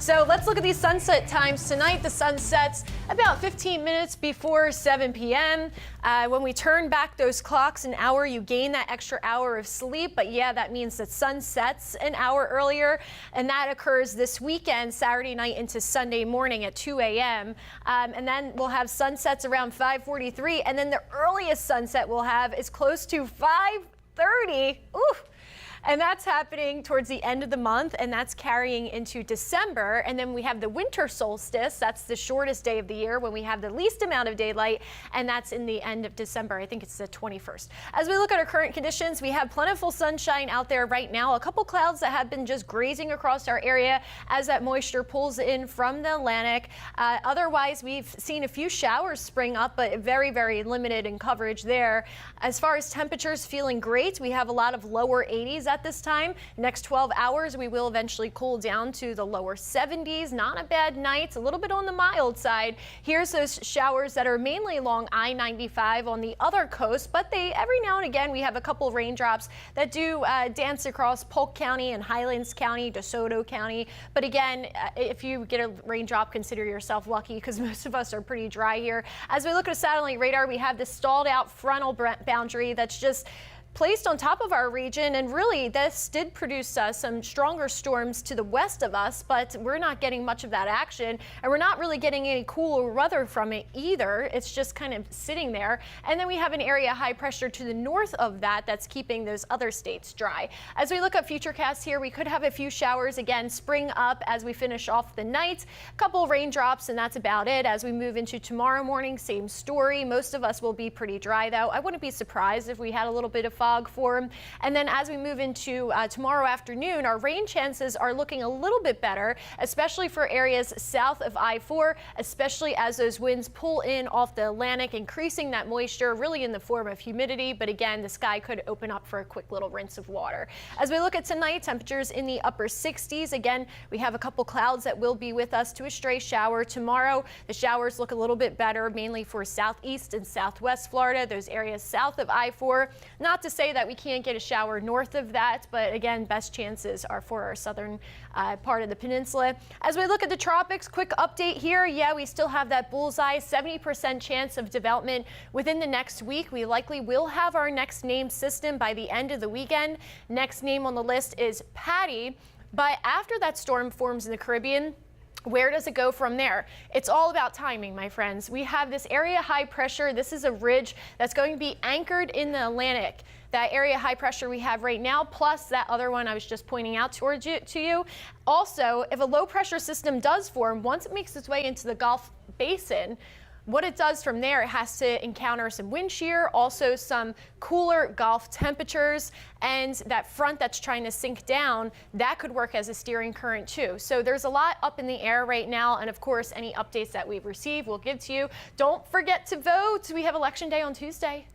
So let's look at these sunset times tonight. The sun sets about 15 minutes before 7 p.m. When we turn back those clocks an hour, you gain that extra hour of sleep. But yeah, that means that sun sets an hour earlier. And that occurs this weekend, Saturday night into Sunday morning at 2 a.m. And then we'll have sunsets around 5:43. And then the earliest sunset we'll have is close to 5:30. Ooh. And that's happening towards the end of the month, and that's carrying into December. And then we have the winter solstice. That's the shortest day of the year when we have the least amount of daylight, and that's in the end of December. I think it's the 21st. As we look at our current conditions, we have plentiful sunshine out there right now. A couple clouds that have been just grazing across our area as that moisture pulls in from the Atlantic. Otherwise, we've seen a few showers spring up, but very, very limited in coverage there. As far as temperatures, feeling great. We have a lot of lower 80s at this time. Next 12 hours, we will eventually cool down to the lower 70s. Not a bad night, a little bit on the mild side. Here's those showers that are mainly along I-95 on the other coast, but every now and again, we have a couple raindrops that do dance across Polk County and Highlands County, DeSoto County. But again, if you get a raindrop, consider yourself lucky because most of us are pretty dry here. As we look at a satellite radar, we have this stalled out frontal boundary that's just placed on top of our region, and really this did produce some stronger storms to the west of us, but we're not getting much of that action, and we're not really getting any cooler weather from it either. It's just kind of sitting there. And then we have an area high pressure to the north of that that's keeping those other states dry. As we look at futurecasts here, we could have a few showers again spring up as we finish off the night. A couple raindrops, and that's about it. As we move into tomorrow morning, same story. Most of us will be pretty dry though. I wouldn't be surprised if we had a little bit of fog form. And then as we move into tomorrow afternoon, our rain chances are looking a little bit better, especially for areas south of I-4, especially as those winds pull in off the Atlantic, increasing that moisture really in the form of humidity. But again, the sky could open up for a quick little rinse of water. As we look at tonight, temperatures in the upper 60s. Again, we have a couple clouds that will be with us to a stray shower tomorrow. The showers look a little bit better, mainly for southeast and southwest Florida, those areas south of I-4. Not to say that we can't get a shower north of that, but again, best chances are for our southern part of the peninsula. As we look at the tropics, quick update here. Yeah, we still have that bullseye, 70% chance of development within the next week. We likely will have our next named system by the end of the weekend. Next name on the list is Patty, but after that storm forms in the Caribbean, where does it go from there? It's all about timing, my friends. We have this area high pressure. This is a ridge that's going to be anchored in the Atlantic. That area high pressure we have right now, plus that other one I was just pointing out to you. Also, if a low pressure system does form, once it makes its way into the Gulf Basin, what it does from there, it has to encounter some wind shear, also some cooler Gulf temperatures, and that front that's trying to sink down, that could work as a steering current too. So there's a lot up in the air right now, and of course, any updates that we've received we'll give to you. Don't forget to vote. We have Election Day on Tuesday.